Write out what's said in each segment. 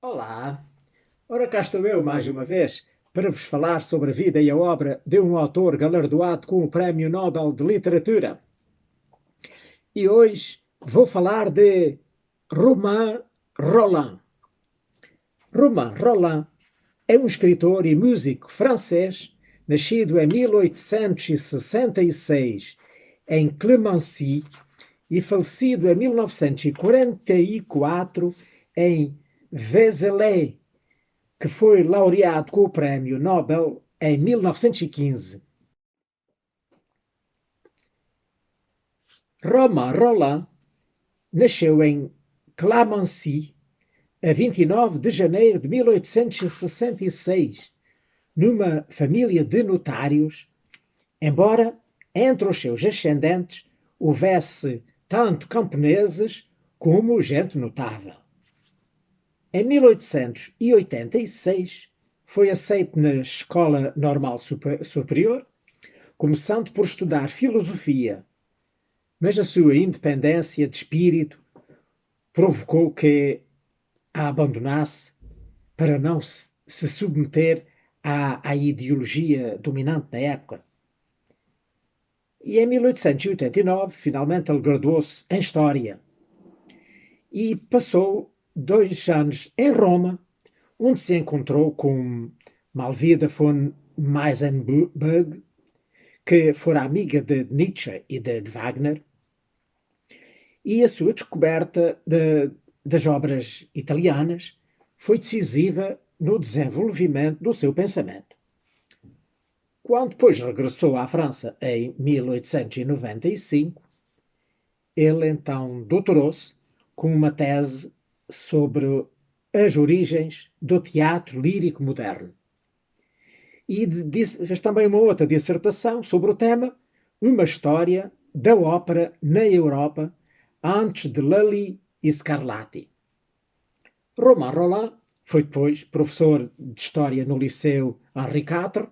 Olá! Ora, cá estou eu mais uma vez para vos falar sobre a vida e a obra de um autor galardoado com o Prémio Nobel de Literatura. E hoje vou falar de Romain Rolland. Romain Rolland é um escritor e músico francês, nascido em 1866 em Clemency e falecido em 1944 em Vézelay, que foi laureado com o Prémio Nobel em 1915. Romain Rolland nasceu em Clamencey a 29 de janeiro de 1866, numa família de notários, embora entre os seus ascendentes houvesse tanto camponeses como gente notável. Em 1886 foi aceito na Escola Normal Superior, começando por estudar filosofia, mas a sua independência de espírito provocou que a abandonasse para não se submeter à ideologia dominante na época. E em 1889, finalmente, ele graduou-se em História e passou 2 anos em Roma, onde se encontrou com Malvida von Meisenberg, que fora amiga de Nietzsche e de Wagner, e a sua descoberta das obras italianas foi decisiva no desenvolvimento do seu pensamento. Quando depois regressou à França em 1895, ele então doutorou-se com uma tese sobre as origens do teatro lírico moderno. E fez também uma outra dissertação sobre o tema, uma história da ópera na Europa antes de Lully e Scarlatti. Romain Rolland foi depois professor de História no Liceu Henri IV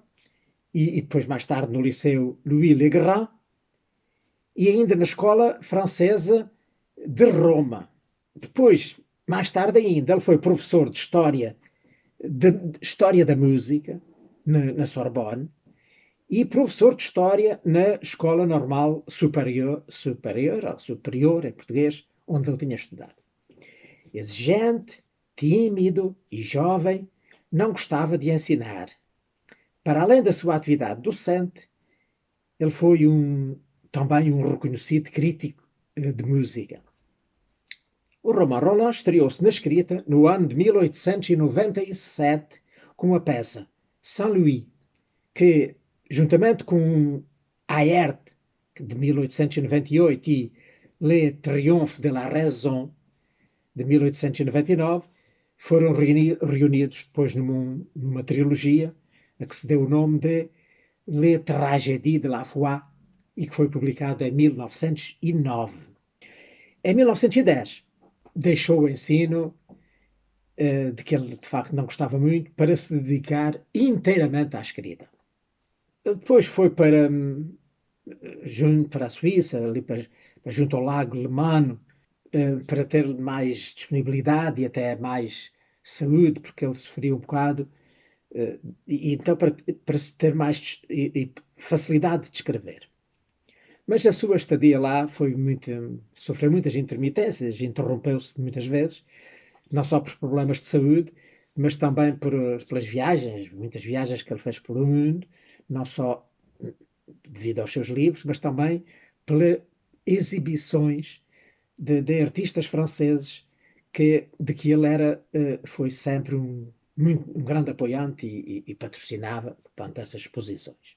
e depois mais tarde no Liceu Louis Le Grand e ainda na Escola Francesa de Roma. Depois, mais tarde ainda, ele foi professor de História da Música na Sorbonne e professor de História na Escola Normal Superior em português, onde ele tinha estudado. Exigente, tímido e jovem, não gostava de ensinar. Para além da sua atividade docente, ele foi também um reconhecido crítico de música. O Romain Rolland estreou-se na escrita no ano de 1897 com a peça Saint-Louis, que, juntamente com Aert, de 1898, e Le Triomphe de la Raison, de 1899, foram reunidos depois numa trilogia a que se deu o nome de Les Tragédies de la Foi e que foi publicado em 1909. Em 1910, deixou o ensino, de que ele de facto não gostava muito, para se dedicar inteiramente à escrita. Depois foi para a Suíça, ali junto ao Lago Lemano, para ter mais disponibilidade e até mais saúde, porque ele sofria um bocado, e então para se ter mais facilidade de escrever. Mas a sua estadia lá sofreu muitas intermitências, interrompeu-se muitas vezes, não só por problemas de saúde, mas também pelas viagens, muitas viagens que ele fez pelo mundo, não só devido aos seus livros, mas também pelas exibições de artistas franceses de que ele foi sempre um grande apoiante e patrocinava, portanto, essas exposições.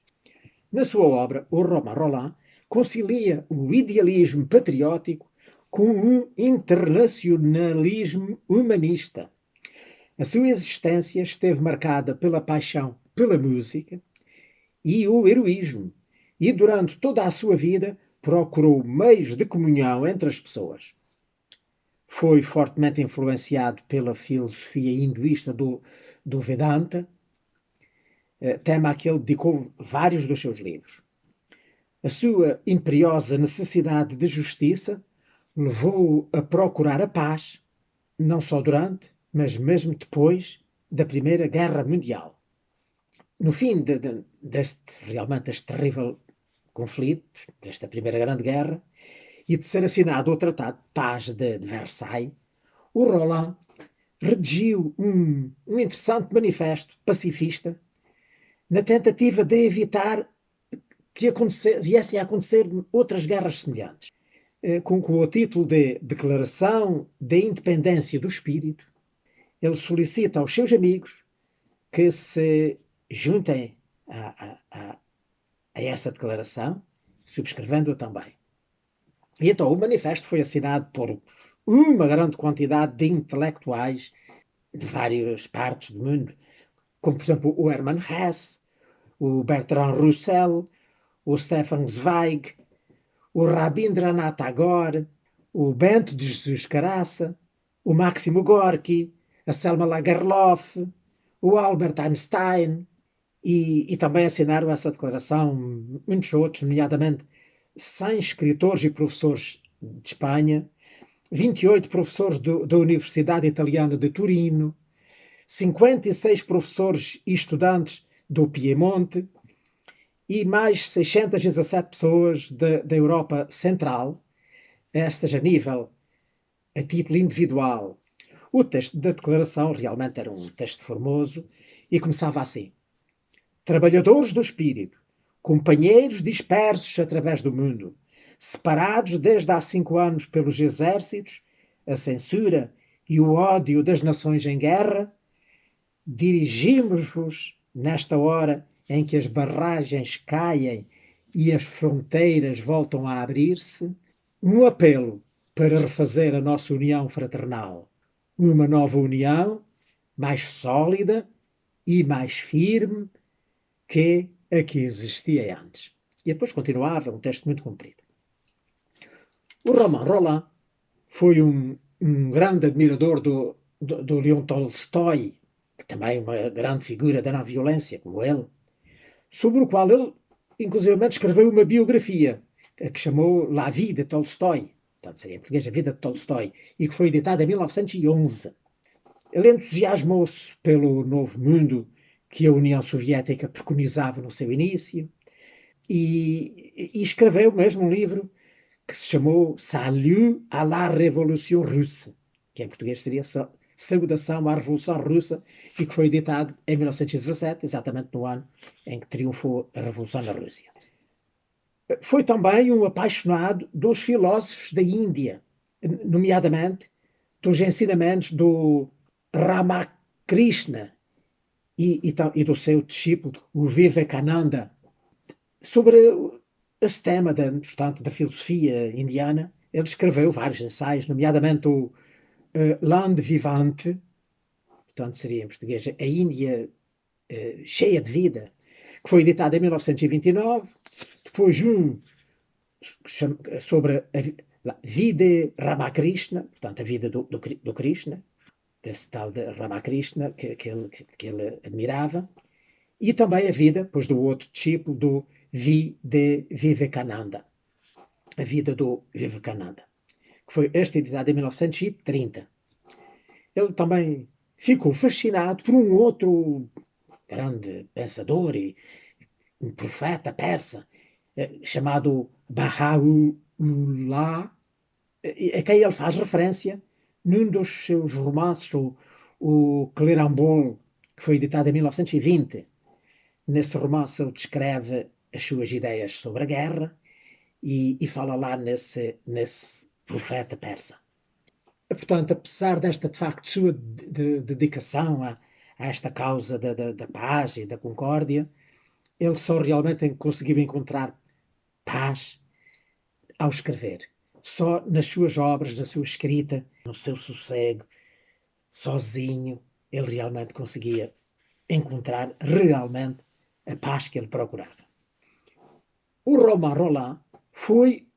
Na sua obra, o Romain Rolland concilia o idealismo patriótico com um internacionalismo humanista. A sua existência esteve marcada pela paixão pela música e o heroísmo, e durante toda a sua vida procurou meios de comunhão entre as pessoas. Foi fortemente influenciado pela filosofia hinduísta do Vedanta, tema a que ele dedicou vários dos seus livros. A sua imperiosa necessidade de justiça levou-o a procurar a paz, não só durante, mas mesmo depois da Primeira Guerra Mundial. No fim deste terrível conflito, desta Primeira Grande Guerra, e de ser assinado o Tratado de Paz de Versailles, o Roland redigiu um interessante manifesto pacifista na tentativa de evitar que viessem a acontecer outras guerras semelhantes, com o título de Declaração da Independência do Espírito. Ele solicita aos seus amigos que se juntem a essa declaração, subscrevendo-a também. E então o manifesto foi assinado por uma grande quantidade de intelectuais de várias partes do mundo, como por exemplo o Hermann Hesse, o Bertrand Russell, o Stefan Zweig, o Rabindranath Tagore, o Bento de Jesus Caraça, o Máximo Gorki, a Selma Lagerlof, o Albert Einstein, e também assinaram essa declaração muitos outros, nomeadamente 100 escritores e professores de Espanha, 28 professores da Universidade Italiana de Turino, 56 professores e estudantes do Piemonte e mais 617 pessoas da Europa Central, estas a título individual. O texto da declaração realmente era um texto formoso e começava assim: trabalhadores do espírito, companheiros dispersos através do mundo, separados desde há 5 anos pelos exércitos, a censura e o ódio das nações em guerra, dirigimos-vos nesta hora em que as barragens caem e as fronteiras voltam a abrir-se, um apelo para refazer a nossa união fraternal, uma nova união mais sólida e mais firme que a que existia antes. E depois continuava, um texto muito comprido. O Romain Rolland foi um grande admirador do Leon Tolstói, que também é uma grande figura da não violência, como ele, sobre o qual ele, inclusive, escreveu uma biografia, que chamou La Vie de Tolstói, portanto seria em português A Vida de Tolstói, e que foi editada em 1911. Ele entusiasmou-se pelo novo mundo que a União Soviética preconizava no seu início e escreveu mesmo um livro que se chamou Salut à la Révolution Russe, que em português seria Saudação à Revolução Russa, e que foi editado em 1917, exatamente no ano em que triunfou a Revolução na Rússia. Foi também um apaixonado dos filósofos da Índia, nomeadamente dos ensinamentos do Ramakrishna e do seu discípulo, o Vivekananda, sobre esse tema portanto, da filosofia indiana. Ele escreveu vários ensaios, nomeadamente o Land Vivante, portanto seria em português A Índia Cheia de Vida, que foi editado em 1929, depois um sobre a vida Ramakrishna, portanto a vida do Krishna, desse tal de Ramakrishna que ele admirava, e também a vida, depois do outro discípulo, do Vivekananda, a vida do Vivekananda, que foi editado em 1930. Ele também ficou fascinado por um outro grande pensador e um profeta persa, chamado Baha'u'llah, a quem ele faz referência num dos seus romances, o Clerambol, que foi editado em 1920. Nesse romance ele descreve as suas ideias sobre a guerra e fala lá nesse profeta persa. Portanto, apesar desta, de facto, sua dedicação a esta causa da paz e da concórdia, ele só realmente conseguiu encontrar paz ao escrever. Só nas suas obras, na sua escrita, no seu sossego, sozinho, ele realmente conseguia encontrar realmente a paz que ele procurava. O Romain Rolland foi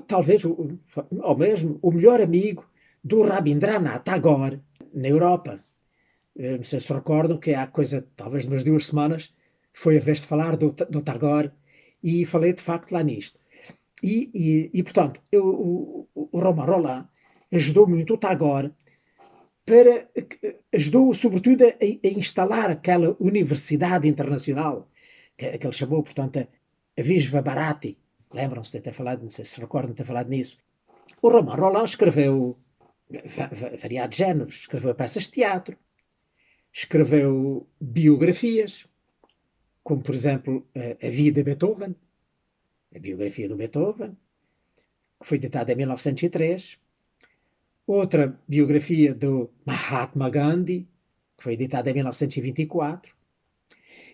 talvez ou mesmo o melhor amigo do Rabindranath Tagore na Europa. Não sei se recordam que há coisa, talvez umas 2 semanas, foi a vez de falar do Tagore e falei de facto lá nisto. Portanto, o Romain Rolland ajudou muito o Tagore ajudou sobretudo a instalar aquela universidade internacional que ele chamou, portanto, a Visva Bharati. Lembram-se de ter falado, não sei se recordam de ter falado nisso. O Romain Rolland escreveu variados géneros, escreveu peças de teatro, escreveu biografias, como por exemplo a Vida de Beethoven, a biografia do Beethoven, que foi editada em 1903, outra biografia do Mahatma Gandhi, que foi editada em 1924,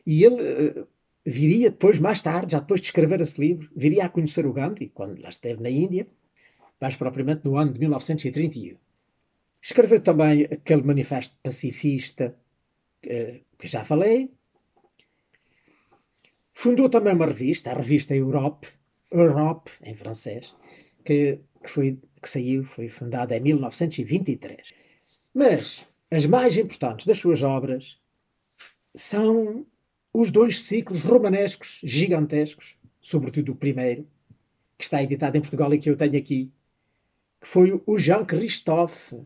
e ele viria depois, mais tarde, já depois de escrever esse livro, viria a conhecer o Gandhi, quando lá esteve na Índia, mais propriamente no ano de 1931. Escreveu também aquele manifesto pacifista que já falei. Fundou também uma revista, a revista Europe, Europe em francês, que saiu, foi fundada em 1923. Mas as mais importantes das suas obras são os dois ciclos romanescos gigantescos, sobretudo o primeiro, que está editado em Portugal e que eu tenho aqui, que foi o Jean Christophe,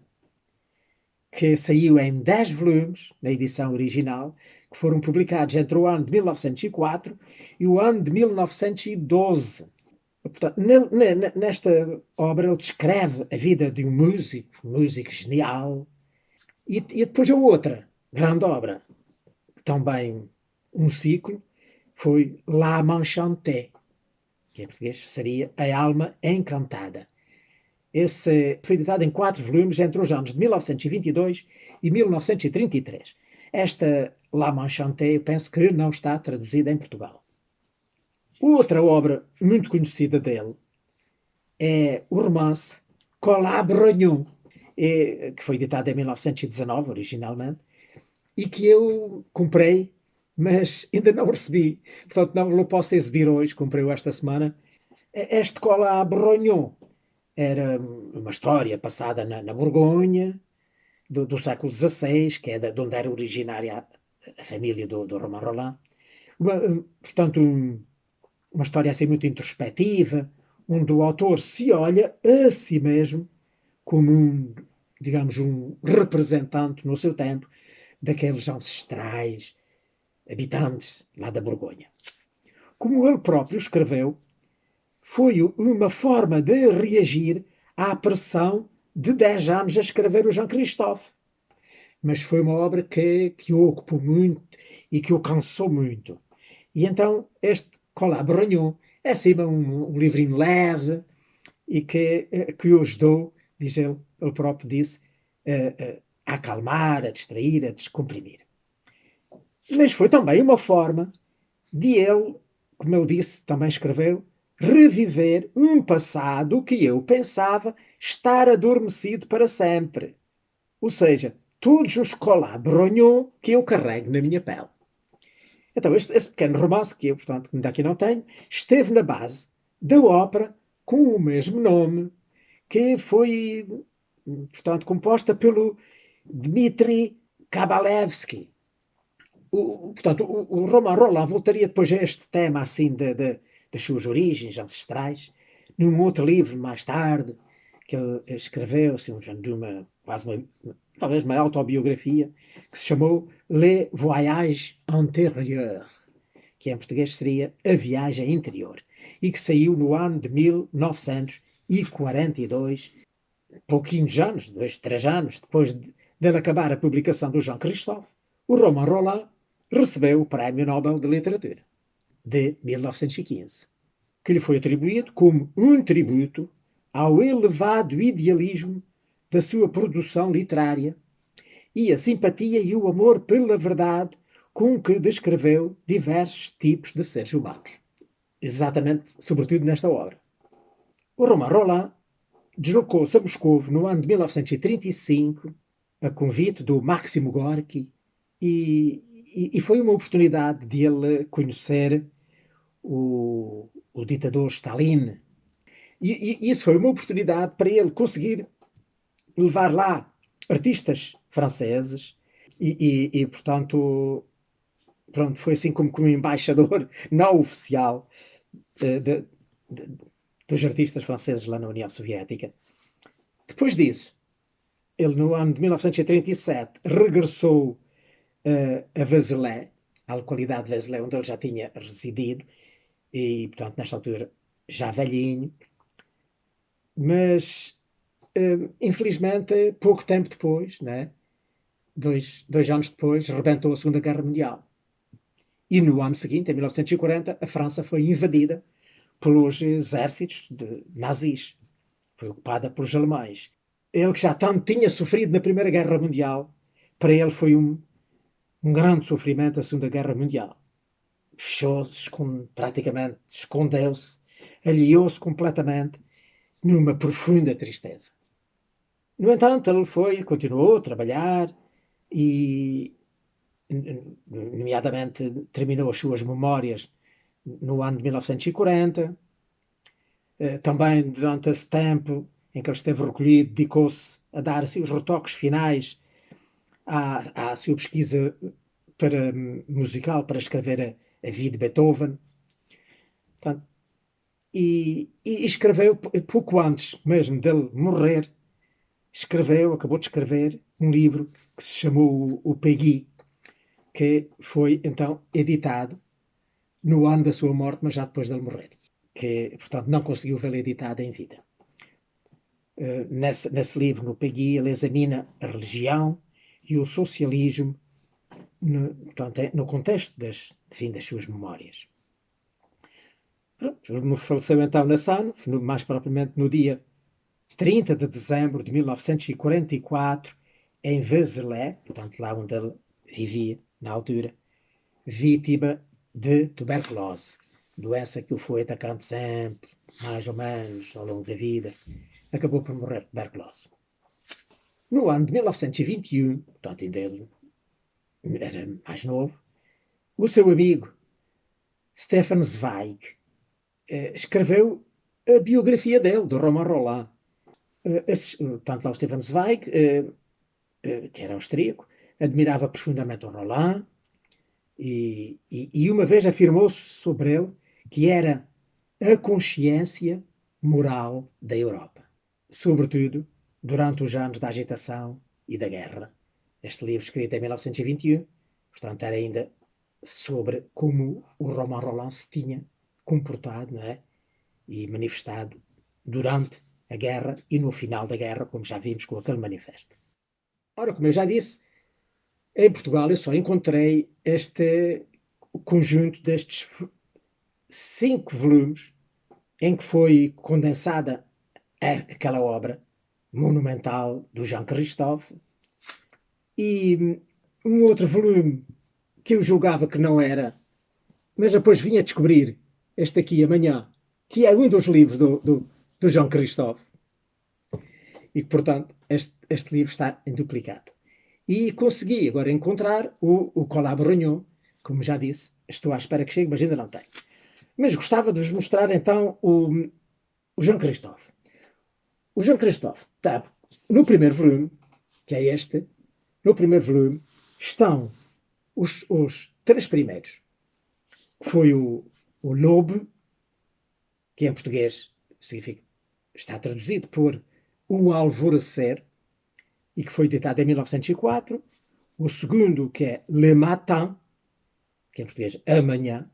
que saiu em 10 volumes, na edição original, que foram publicados entre o ano de 1904 e o ano de 1912. Portanto, nesta obra ele descreve a vida de um músico genial, e depois a outra grande obra, também um ciclo, foi L'Âme Enchantée, que em português seria A Alma Encantada. Esse foi editado em 4 volumes entre os anos de 1922 e 1933. Esta L'Âme Enchantée, eu penso que não está traduzida em Portugal. Outra obra muito conhecida dele é o romance Colas Brognon, que foi editado em 1919, originalmente, e que eu comprei, mas ainda não recebi. Portanto, não o posso exibir hoje, comprei-o esta semana. Este Colas Brognon era uma história passada na Borgonha, do século XVI, que é de onde era originária a família do Romain Rolland. Portanto, uma história assim muito introspectiva, onde o autor se olha a si mesmo como digamos, um representante no seu tempo daqueles ancestrais habitantes lá da Borgonha. Como ele próprio escreveu, foi uma forma de reagir à pressão de 10 anos a escrever o Jean Christophe. Mas foi uma obra que o ocupou muito e que o cansou muito. E então este Colas Brognon é assim um livrinho leve e que o ajudou, diz ele próprio disse, a acalmar, a distrair, a descomprimir. Mas foi também uma forma de ele, como ele disse, também escreveu, reviver um passado que eu pensava estar adormecido para sempre. Ou seja, todos os Colas Brognon que eu carrego na minha pele. Então, esse pequeno romance, que eu, portanto, ainda aqui não tenho, esteve na base da ópera com o mesmo nome, que foi, portanto, composta pelo Dmitri Kabalevsky. Portanto, o Romain Rolland voltaria depois a este tema assim das suas origens ancestrais, num outro livro mais tarde, que ele escreveu, assim, talvez uma autobiografia, que se chamou Les Voyages Antérieurs, que em português seria A Viagem Interior, e que saiu no ano de 1942, pouquinhos anos, 2, 3 anos depois de acabar a publicação do Jean Christophe. O Romain Rolland recebeu o Prémio Nobel de Literatura de 1915, que lhe foi atribuído como um tributo ao elevado idealismo da sua produção literária e a simpatia e o amor pela verdade com que descreveu diversos tipos de seres humanos. Exatamente, sobretudo nesta obra. O Romain Rolland deslocou-se a Moscovo no ano de 1935, a convite do Máximo Gorki, e foi uma oportunidade de ele conhecer o ditador Stalin. E isso foi uma oportunidade para ele conseguir levar lá artistas franceses portanto, pronto, foi assim como embaixador não oficial dos artistas franceses lá na União Soviética. Depois disso, ele no ano de 1937 regressou a Vézelay, à localidade de Vézelay, onde ele já tinha residido, e, portanto, nesta altura, já velhinho, mas, infelizmente, pouco tempo depois, né, dois anos depois, rebentou a Segunda Guerra Mundial. E no ano seguinte, em 1940, a França foi invadida pelos exércitos nazis. Foi ocupada pelos alemães. Ele que já tanto tinha sofrido na Primeira Guerra Mundial, para ele foi um grande sofrimento a Segunda Guerra Mundial. Fechou-se, praticamente escondeu-se, aliou-se completamente numa profunda tristeza. No entanto, ele continuou a trabalhar e, nomeadamente, terminou as suas memórias no ano de 1940. Também, durante esse tempo em que ele esteve recolhido, dedicou-se a dar assim, os retoques finais à sua pesquisa musical, para escrever a vida de Beethoven. Portanto, e escreveu, pouco antes mesmo dele morrer, acabou de escrever um livro que se chamou o Peggy, que foi então editado no ano da sua morte, mas já depois dele morrer, que, portanto, não conseguiu vê-lo editado em vida. Nesse livro, no Peggy, ele examina a religião e o socialismo portanto, no contexto das suas memórias. Ele faleceu então nesse ano, mais propriamente no dia 30 de dezembro de 1944, em Vézelay, portanto lá onde ele vivia na altura, vítima de tuberculose, doença que o foi atacando sempre, mais ou menos, ao longo da vida. Acabou por morrer de tuberculose. No ano de 1921, portanto ainda ele era mais novo, o seu amigo Stefan Zweig escreveu a biografia dele, do Romain Rolland. Tanto lá o Stefan Zweig, que era austríaco, admirava profundamente o Rolland e uma vez afirmou sobre ele que era a consciência moral da Europa, sobretudo durante os anos da agitação e da guerra. Este livro, escrito em 1921, portanto, era ainda sobre como o Romain Rolland se tinha comportado, não é? E manifestado durante a guerra e no final da guerra, como já vimos com aquele manifesto. Ora, como eu já disse, em Portugal eu só encontrei este conjunto destes 5 volumes em que foi condensada aquela obra monumental do Jean Christophe, e um outro volume que eu julgava que não era, mas depois vim a descobrir, este aqui amanhã, que é um dos livros do Jean Christophe, e que, portanto, este livro está em duplicado. E consegui agora encontrar o Collab Rognon, como já disse, estou à espera que chegue, mas ainda não tenho. Mas gostava de vos mostrar então o Jean Christophe. O Jean Christophe está no primeiro volume, que é este. No primeiro volume estão os 3 primeiros. Foi o Lobe, que em português significa, está traduzido por O Alvorecer, e que foi editado em 1904. O segundo, que é Le Matin, que em português Amanhã,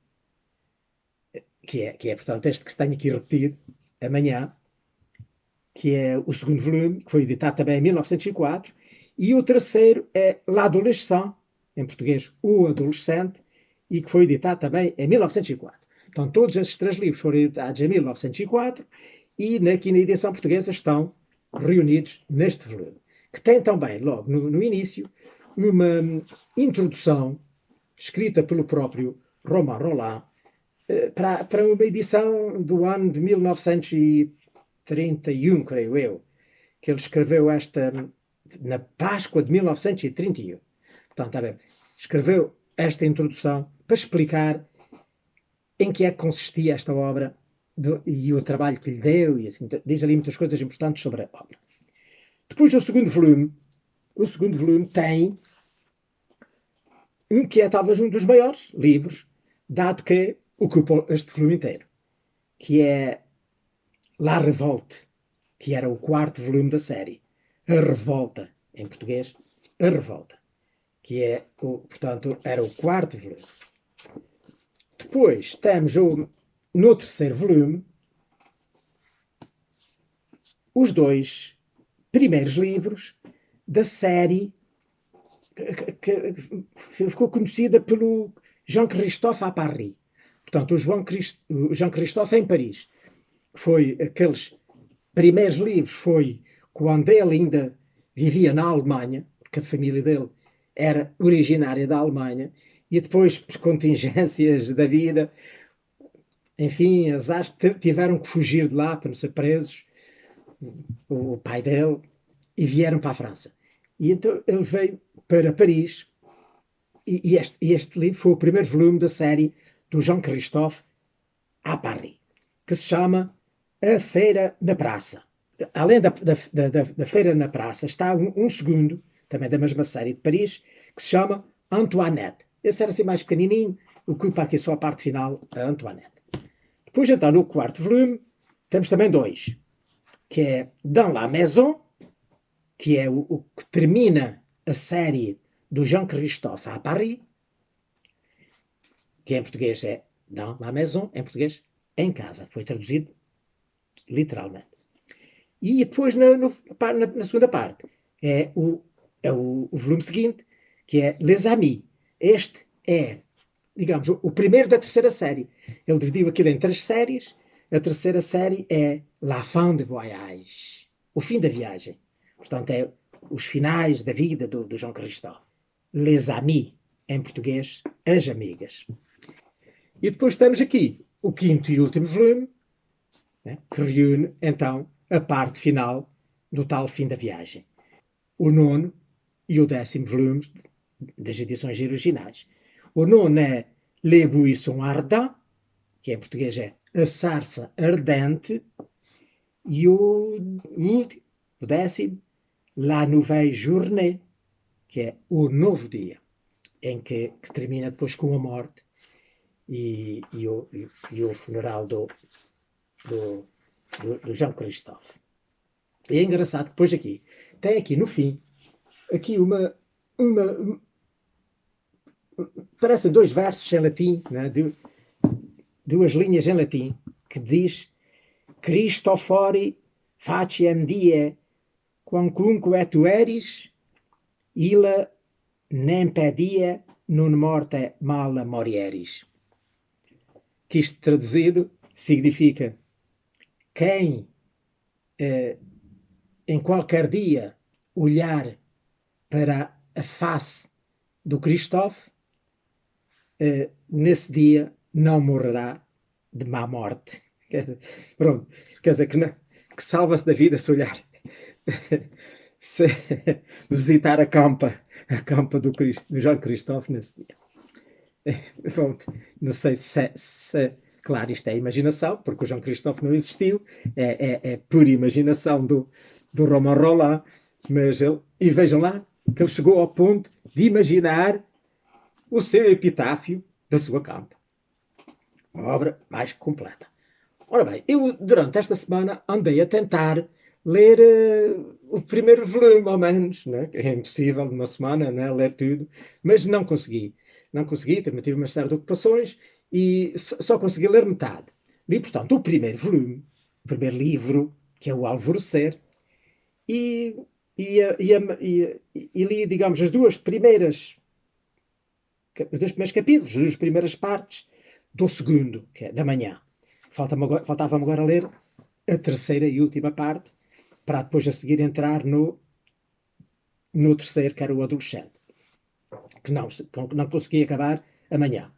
que é portanto este que tenho aqui repetido, Amanhã, que é o segundo volume, que foi editado também em 1904. E o terceiro é L'Adolescent, em português O Adolescente, e que foi editado também em 1904. Então todos esses 3 livros foram editados em 1904 e aqui na edição portuguesa estão reunidos neste volume, que tem também, logo no início, uma introdução escrita pelo próprio Romain Rolland para uma edição do ano de 1931, creio eu, que ele escreveu esta na Páscoa de 1931. Portanto, a ver, escreveu esta introdução para explicar em que é que consistia esta obra e o trabalho que lhe deu, e assim, diz ali muitas coisas importantes sobre a obra. Depois o segundo volume tem um que é talvez um dos maiores livros, dado que ocupa este volume inteiro, que é La Revolte, que era o 4º volume da série, A Revolta, em português, A Revolta, que é, portanto, era o quarto volume. Depois temos no terceiro volume os dois primeiros livros da série que ficou conhecida pelo Jean-Christophe à Paris. Portanto, o Jean-Christophe em Paris. Foi aqueles primeiros livros, foi quando ele ainda vivia na Alemanha, porque a família dele era originária da Alemanha, e depois, por contingências da vida, enfim, azar, tiveram que fugir de lá para não ser presos, o pai dele, e vieram para a França. E então ele veio para Paris, e este livro foi o primeiro volume da série do Jean-Christophe à Paris, que se chama A Feira na Praça. Além da Feira na Praça, está um segundo, também da mesma série de Paris, que se chama Antoinette. Esse era assim mais pequenininho, ocupa aqui só a parte final, a Antoinette. Depois, então, no quarto volume, temos também dois, que é Dans la Maison, que é o que termina a série do Jean-Christophe à Paris, que em português é Dans la Maison, em português, em casa. Foi traduzido literalmente. E depois, na segunda parte, é o volume seguinte, que é Les Amis. Este é, digamos, o primeiro da terceira série. Ele dividiu aquilo em 3 séries. A terceira série é La Fin de Voyage, o fim da viagem. Portanto, é os finais da vida do João Christophe. Les Amis, em português, as amigas. E depois temos aqui o quinto e último volume, né, que reúne, então, a parte final do tal fim da viagem. O nono e o 10º volumes das edições originais. O nono é Les Buissons Ardents, que em português é A Sarça Ardente, e o último, o 10º, La Nouvelle Journée, que é o novo dia, em que termina depois com a morte e o funeral do Jean-Christophe. E é engraçado que depois aqui, tem aqui no fim, aqui parecem 2 versos em latim, né, 2 linhas em latim, que diz Christophori faciem die quamcunque tu eris, illa nem pedia non morte mala morieris. Que isto traduzido significa quem em qualquer dia olhar para a face do Christophe, nesse dia não morrerá de má morte. Pronto, quer dizer que salva-se da vida se olhar, se visitar a campa do João Christophe nesse dia. Pronto, não sei claro, isto é imaginação, porque o João Christophe não existiu, é pura imaginação do Romain Rolland, mas e vejam lá que ele chegou ao ponto de imaginar o seu epitáfio da sua campa. Uma obra mais completa. Ora bem, eu durante esta semana andei a tentar ler o primeiro volume, ao menos, né? É impossível numa semana, né, ler tudo, mas não consegui. Não consegui, também tive uma série de ocupações e só consegui ler metade. Li, portanto, o primeiro volume, o primeiro livro, que é o Alvorecer, e li, digamos, os dois primeiros capítulos, as 2 primeiras partes do segundo, que é da manhã. Faltava-me agora ler a terceira e última parte, para depois a seguir entrar no terceiro, que era o adolescente, que não consegui acabar amanhã.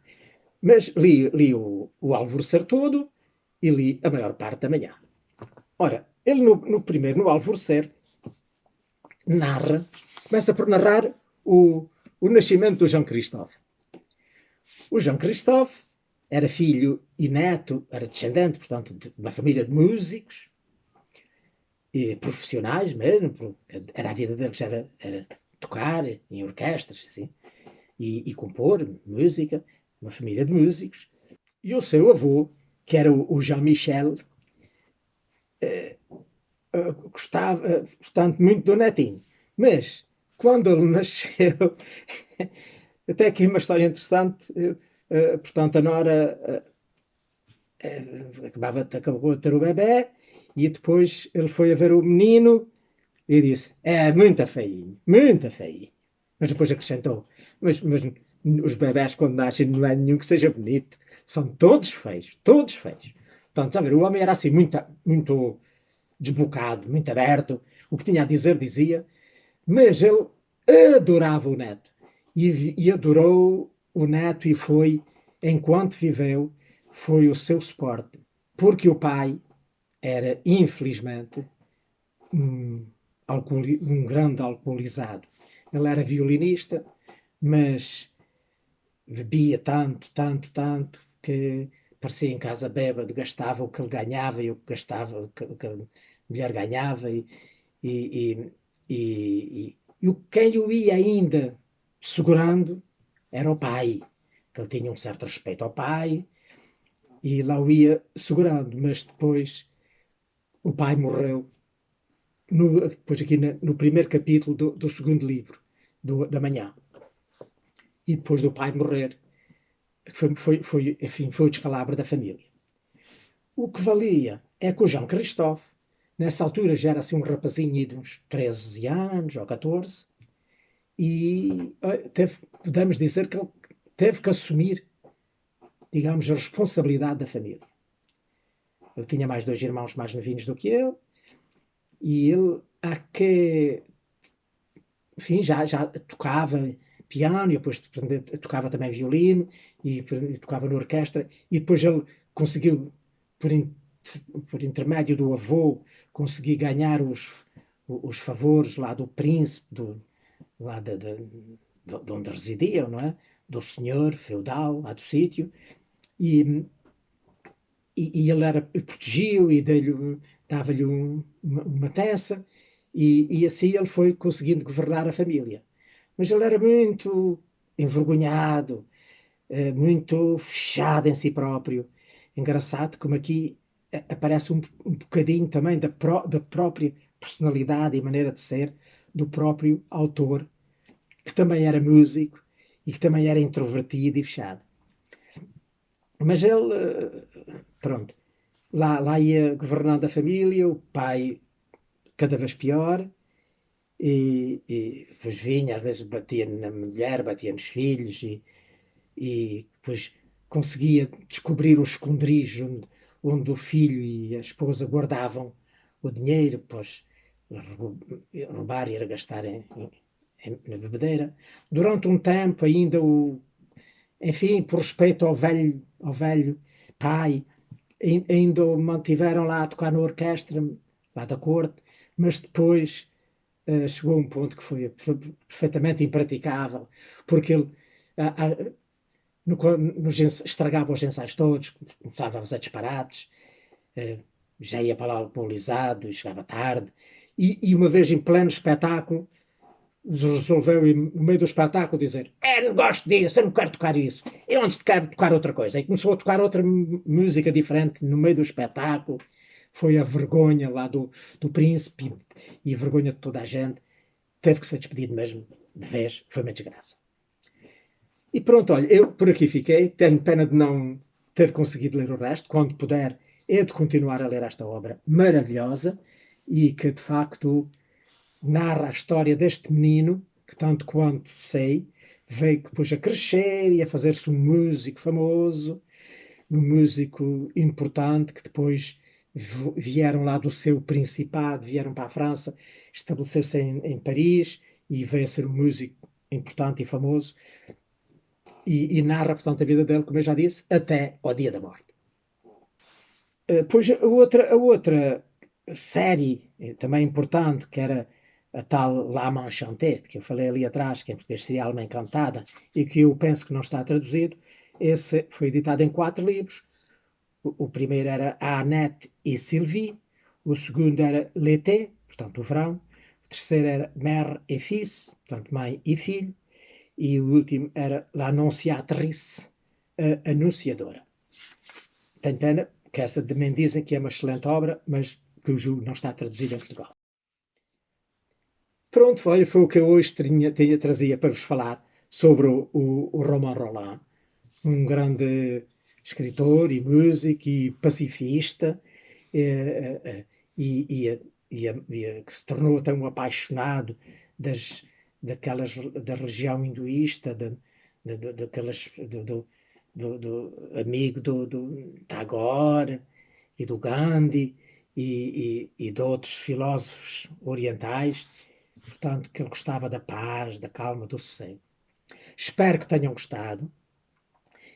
Mas li o Alvorecer todo e li a maior parte da manhã. Ora, ele no primeiro, no Alvorecer, começa por narrar o nascimento do João Christophe. O João Christophe era filho e neto, era descendente, portanto, de uma família de músicos, e profissionais mesmo, era a vida deles, era tocar em orquestras, assim, e compor música, uma família de músicos. E o seu avô, que era o Jean-Michel, gostava, portanto, muito do netinho. Mas quando ele nasceu, até aqui uma história interessante, portanto, a Nora acabou de ter o bebê e depois ele foi a ver o menino e disse: é muito feinho, muito feinho. Mas depois acrescentou: mas os bebés, quando nascem, não é nenhum que seja bonito, são todos feios, todos feios. Portanto, já ver, o homem era assim muito desbocado, muito aberto, o que tinha a dizer, dizia, mas ele adorava o neto e adorou o neto e foi, enquanto viveu, foi o seu suporte, porque o pai era, infelizmente, um, um grande alcoolizado. Ele era violinista, mas bebia tanto, tanto, tanto, que parecia em casa bêbado, gastava o que ele ganhava e o que gastava, o que a mulher ganhava, e, e, e quem o ia ainda segurando era o pai, que ele tinha um certo respeito ao pai, e lá o ia segurando, mas depois o pai morreu, depois aqui no primeiro capítulo do segundo livro, da manhã, e depois do pai morrer, enfim, foi o descalabro da família. O que valia é que o Jean Christophe, nessa altura já era assim um rapazinho de uns 13 anos ou 14, e podemos dizer que ele teve que assumir, digamos, a responsabilidade da família. Ele tinha mais dois irmãos mais novinhos do que ele, e ele, enfim, já tocava piano, e depois tocava também violino, e tocava na orquestra, e depois ele conseguiu, por, por intermédio do avô, conseguir ganhar os favores lá do príncipe, lá de onde residiam, não é? Do senhor feudal, lá do sítio, e, e ele protegiu e dava-lhe uma peça, e assim ele foi conseguindo governar a família. Mas ele era muito envergonhado, muito fechado em si próprio. Engraçado como aqui aparece um bocadinho também da própria personalidade e maneira de ser do próprio autor, que também era músico e que também era introvertido e fechado. Mas ele, pronto, lá ia governando a família, o pai cada vez pior, e depois vinha, às vezes batia na mulher, batia nos filhos, e depois conseguia descobrir os esconderijos onde o filho e a esposa guardavam o dinheiro, depois roubar e era gastar na bebedeira. Durante um tempo ainda enfim, por respeito ao velho pai, ainda o mantiveram lá a tocar na orquestra, lá da corte, mas depois chegou a um ponto que foi perfeitamente impraticável, porque ele estragava os ensaios todos, começava a fazer disparates, eh, já ia para lá alcoolizado, chegava tarde, e uma vez em pleno espetáculo, resolveu, no meio do espetáculo, dizer: não gosto disso, eu não quero tocar isso, eu antes quero tocar outra coisa. E começou a tocar outra música diferente no meio do espetáculo. Foi a vergonha lá do príncipe e a vergonha de toda a gente. Teve que ser despedido mesmo, de vez, foi uma desgraça. E pronto, olha, eu por aqui fiquei, tenho pena de não ter conseguido ler o resto, quando puder, é de continuar a ler esta obra maravilhosa e que de facto narra a história deste menino, que tanto quanto sei, veio depois a crescer e a fazer-se um músico famoso, um músico importante, que depois vieram lá do seu principado, vieram para a França, estabeleceu-se em Paris e veio a ser um músico importante e famoso, e narra, portanto, a vida dele, como eu já disse, até ao dia da morte. Pois a outra série também importante, que era a tal L'Âme Enchantée, que eu falei ali atrás, que em português seria Alma Encantada, e que eu penso que não está traduzido, esse foi editado em 4 livros. O primeiro era A Annette e Sylvie, o segundo era L'été, portanto o verão, o terceiro era Mère et Fils, portanto mãe e filho, e o último era L'Annonciatrice, a Anunciadora. Tenho pena que essa também dizem que é uma excelente obra, mas que o julgo não está traduzida em Portugal. Pronto. Pronto, olha, foi o que eu hoje trazia para vos falar sobre o Romain Rolland, um grande escritor e músico e pacifista, eh, eh, e, que se tornou tão apaixonado das, da religião hinduísta, daquelas, amigo do Tagore e do Gandhi e de outros filósofos orientais, portanto, que ele gostava da paz, da calma, do sossego. Espero que tenham gostado.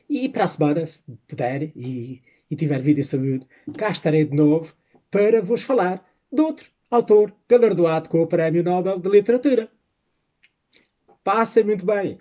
E para a semana, se puder e tiver vida e saúde, cá estarei de novo para vos falar de outro autor galardoado com o Prémio Nobel de Literatura. Passem muito bem!